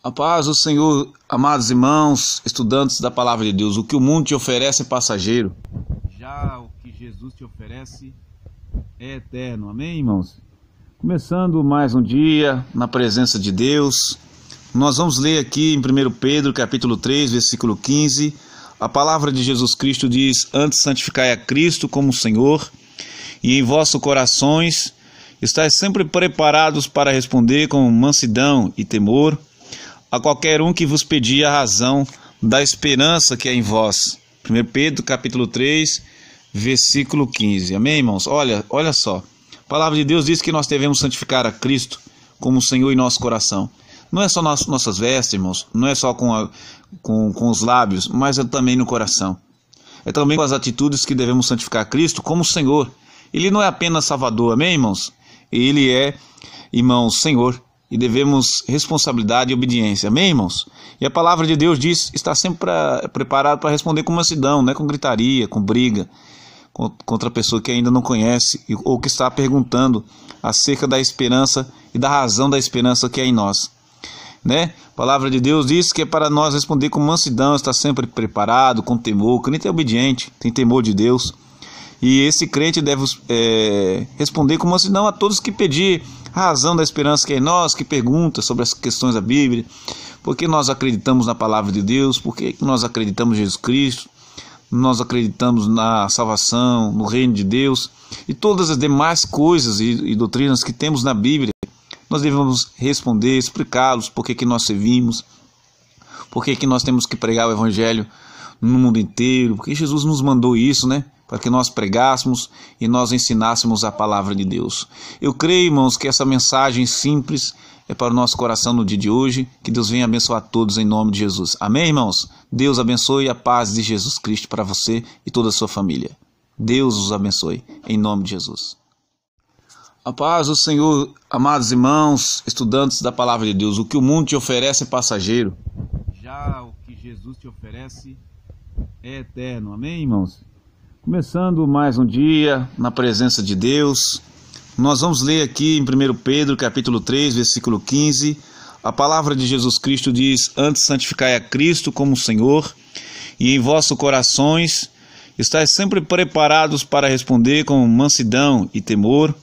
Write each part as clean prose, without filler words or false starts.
A paz do Senhor, amados irmãos, estudantes da Palavra de Deus. O que o mundo te oferece é passageiro. Já o que Jesus te oferece é eterno. Amém, irmãos? Começando mais um dia na presença de Deus. Nós vamos ler aqui em 1 Pedro, capítulo 3, versículo 15. A palavra de Jesus Cristo diz: antes santificai a Cristo como Senhor, e em vossos corações estáis sempre preparados para responder com mansidão e temor a qualquer um que vos pedir a razão da esperança que é em vós. 1 Pedro capítulo 3, versículo 15. Amém, irmãos? Olha só. A palavra de Deus diz que nós devemos santificar a Cristo como Senhor em nosso coração. Não é só nossas vestes, irmãos. Não é só com os lábios, mas é também no coração. É também com as atitudes que devemos santificar a Cristo como Senhor. Ele não é apenas Salvador, amém, irmãos? Ele é, irmãos, Senhor. E devemos responsabilidade e obediência. Amém, irmãos? E a palavra de Deus diz: está sempre preparado para responder com mansidão, não é com gritaria, com briga, contra a pessoa que ainda não conhece ou que está perguntando acerca da esperança e da razão da esperança que é em nós. Né? A palavra de Deus diz que é para nós responder com mansidão, estar sempre preparado, com temor. O crente é obediente, tem temor de Deus. E esse crente deve responder com mansidão a todos que pedir a razão da esperança que é em nós, que pergunta sobre as questões da Bíblia, porque nós acreditamos na palavra de Deus, porque nós acreditamos em Jesus Cristo, nós acreditamos na salvação, no reino de Deus e todas as demais coisas e doutrinas que temos na Bíblia. Nós devemos responder, explicá-los, por que nós servimos, por que nós temos que pregar o Evangelho no mundo inteiro, porque Jesus nos mandou isso, né? Para que nós pregássemos e nós ensinássemos a palavra de Deus. Eu creio, irmãos, que essa mensagem simples é para o nosso coração no dia de hoje. Que Deus venha abençoar a todos em nome de Jesus. Amém, irmãos? Deus abençoe a paz de Jesus Cristo para você e toda a sua família. Deus os abençoe em nome de Jesus. A paz do Senhor, amados irmãos, estudantes da palavra de Deus. O que o mundo te oferece é passageiro. Já o que Jesus te oferece é eterno. Amém, irmãos? Começando mais um dia na presença de Deus, nós vamos ler aqui em 1 Pedro capítulo 3, versículo 15, a palavra de Jesus Cristo diz: antes santificai a Cristo como Senhor, e em vossos corações estáis sempre preparados para responder com mansidão e temor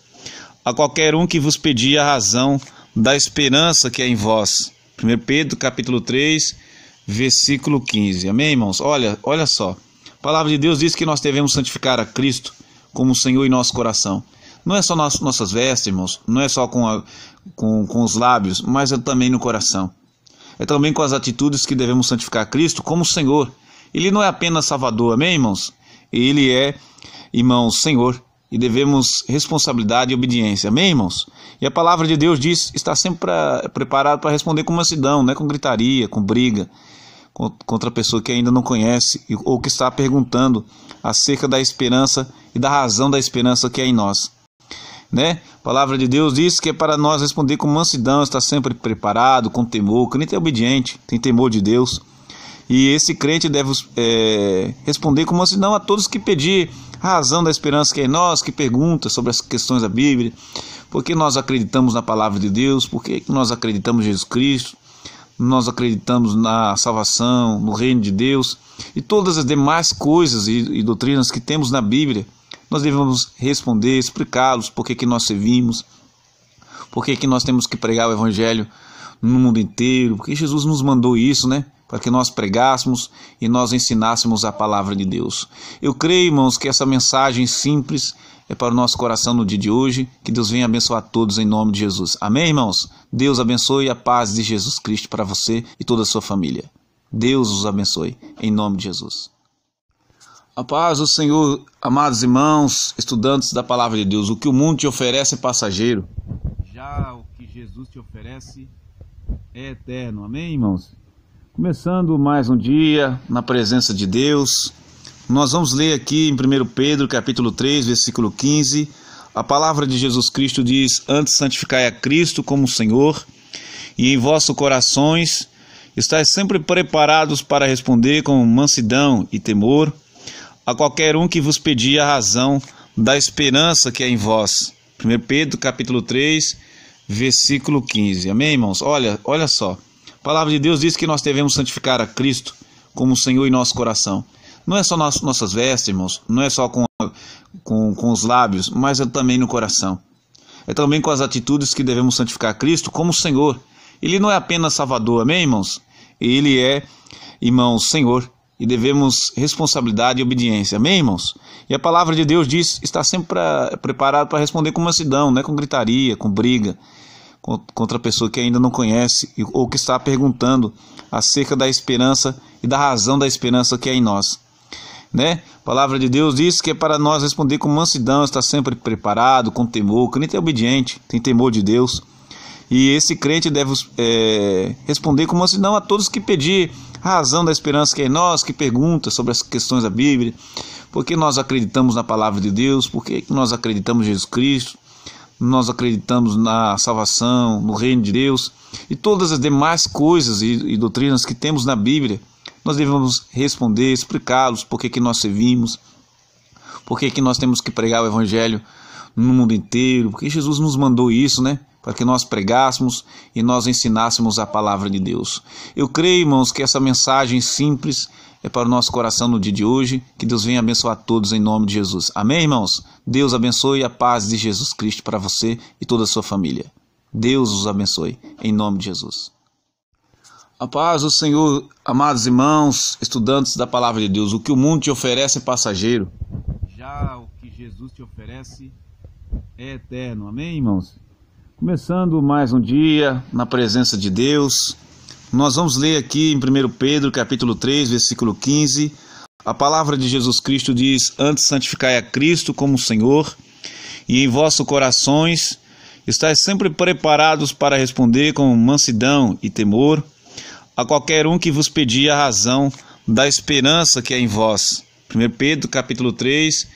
a qualquer um que vos pedir a razão da esperança que é em vós. 1 Pedro capítulo 3, versículo 15. Amém, irmãos? Olha só. A palavra de Deus diz que nós devemos santificar a Cristo como Senhor em nosso coração. Não é só nossas vestes, irmãos, não é só com os lábios, mas é também no coração. É também com as atitudes que devemos santificar a Cristo como Senhor. Ele não é apenas Salvador, amém, irmãos? Ele é, irmãos, Senhor. E devemos responsabilidade e obediência, amém, irmãos? E a palavra de Deus diz: está sempre preparado para responder com mansidão, não é com gritaria, com briga, contra a pessoa que ainda não conhece ou que está perguntando acerca da esperança e da razão da esperança que é em nós. Né? A palavra de Deus diz que é para nós responder com mansidão, estar sempre preparado, com temor. O crente é obediente, tem temor de Deus. E esse crente deve responder com mansidão a todos que pedir a razão da esperança que é em nós, que pergunta sobre as questões da Bíblia, porque nós acreditamos na palavra de Deus, porque nós acreditamos em Jesus Cristo, nós acreditamos na salvação, no reino de Deus e todas as demais coisas e doutrinas que temos na Bíblia. Nós devemos responder, explicá-los, por que nós servimos, por que nós temos que pregar o Evangelho no mundo inteiro, porque Jesus nos mandou isso, né? Para que nós pregássemos e nós ensinássemos a palavra de Deus. Eu creio, irmãos, que essa mensagem simples é para o nosso coração no dia de hoje. Que Deus venha abençoar a todos em nome de Jesus. Amém, irmãos? Deus abençoe a paz de Jesus Cristo para você e toda a sua família. Deus os abençoe em nome de Jesus. A paz do Senhor, amados irmãos, estudantes da palavra de Deus. O que o mundo te oferece é passageiro. Já o que Jesus te oferece é eterno. Amém, irmãos? Começando mais um dia na presença de Deus, nós vamos ler aqui em 1 Pedro capítulo 3, versículo 15, a palavra de Jesus Cristo diz: antes santificai a Cristo como Senhor, e em vossos corações estáis sempre preparados para responder com mansidão e temor a qualquer um que vos pedir a razão da esperança que é em vós. 1 Pedro capítulo 3, versículo 15. Amém, irmãos? Olha só. A palavra de Deus diz que nós devemos santificar a Cristo como Senhor em nosso coração. Não é só nossas vestes, irmãos, não é só com os lábios, mas é também no coração. É também com as atitudes que devemos santificar a Cristo como Senhor. Ele não é apenas Salvador, amém, irmãos? Ele é, irmãos, Senhor. E devemos responsabilidade e obediência, amém, irmãos? E a palavra de Deus diz, está sempre preparado para responder com mansidão, não é com gritaria, com briga, contra a pessoa que ainda não conhece ou que está perguntando acerca da esperança e da razão da esperança que é em nós, né? A palavra de Deus diz que é para nós responder com mansidão, está sempre preparado, com temor. O crente é obediente, tem temor de Deus. E esse crente deve responder com mansidão a todos que pedir a razão da esperança que é em nós, que pergunta sobre as questões da Bíblia, por que nós acreditamos na palavra de Deus, por que nós acreditamos em Jesus Cristo, nós acreditamos na salvação, no reino de Deus e todas as demais coisas e doutrinas que temos na Bíblia. Nós devemos responder, explicá-los por que nós servimos, por que nós temos que pregar o Evangelho no mundo inteiro, porque Jesus nos mandou isso, né? Para que nós pregássemos e nós ensinássemos a palavra de Deus. Eu creio, irmãos, que essa mensagem simples é para o nosso coração no dia de hoje. Que Deus venha abençoar todos em nome de Jesus. Amém, irmãos? Deus abençoe a paz de Jesus Cristo para você e toda a sua família. Deus os abençoe em nome de Jesus. A paz do Senhor, amados irmãos, estudantes da palavra de Deus. O que o mundo te oferece é passageiro. Já o que Jesus te oferece é eterno. Amém, irmãos? Começando mais um dia na presença de Deus, nós vamos ler aqui em 1 Pedro capítulo 3, versículo 15, a palavra de Jesus Cristo diz: antes santificai a Cristo como Senhor, e em vossos corações estáis sempre preparados para responder com mansidão e temor a qualquer um que vos pedir a razão da esperança que é em vós. 1 Pedro capítulo 3,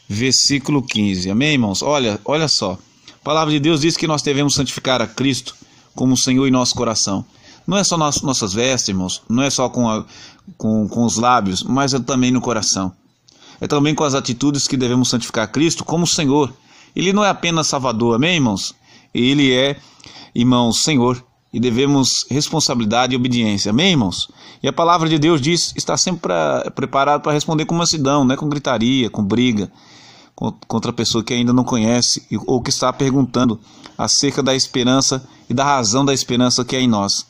versículo 15, amém, irmãos? Olha só. A palavra de Deus diz que nós devemos santificar a Cristo como Senhor em nosso coração. Não é só nossas vestes, irmãos, não é só com os lábios, mas é também no coração. É também com as atitudes que devemos santificar a Cristo como Senhor. Ele não é apenas Salvador, amém, irmãos? Ele é, irmãos, Senhor. E devemos responsabilidade e obediência, amém, irmãos? E a palavra de Deus diz, está sempre preparado para responder com mansidão, não é com gritaria, com briga, contra a pessoa que ainda não conhece ou que está perguntando acerca da esperança e da razão da esperança que é em nós,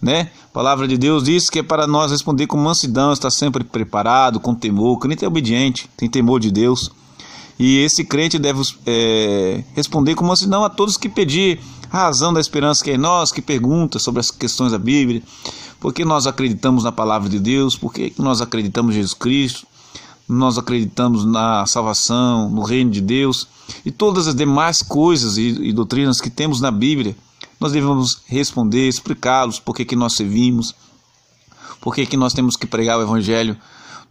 né? A palavra de Deus diz que é para nós responder com mansidão, está sempre preparado, com temor. O crente é obediente, tem temor de Deus. E esse crente deve responder com mansidão a todos que pedir a razão da esperança que é em nós, que pergunta sobre as questões da Bíblia, por que nós acreditamos na palavra de Deus, por que nós acreditamos em Jesus Cristo, nós acreditamos na salvação, no reino de Deus e todas as demais coisas e doutrinas que temos na Bíblia. Nós devemos responder, explicá-los por que nós servimos, por que nós temos que pregar o Evangelho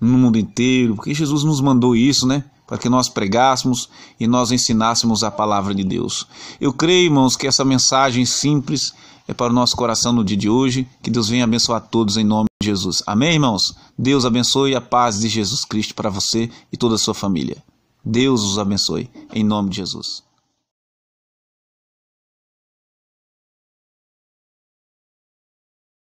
no mundo inteiro, porque Jesus nos mandou isso, né? Para que nós pregássemos e nós ensinássemos a palavra de Deus. Eu creio, irmãos, que essa mensagem simples é para o nosso coração no dia de hoje. Que Deus venha abençoar todos em nome de Jesus. Amém, irmãos? Deus abençoe a paz de Jesus Cristo para você e toda a sua família. Deus os abençoe em nome de Jesus.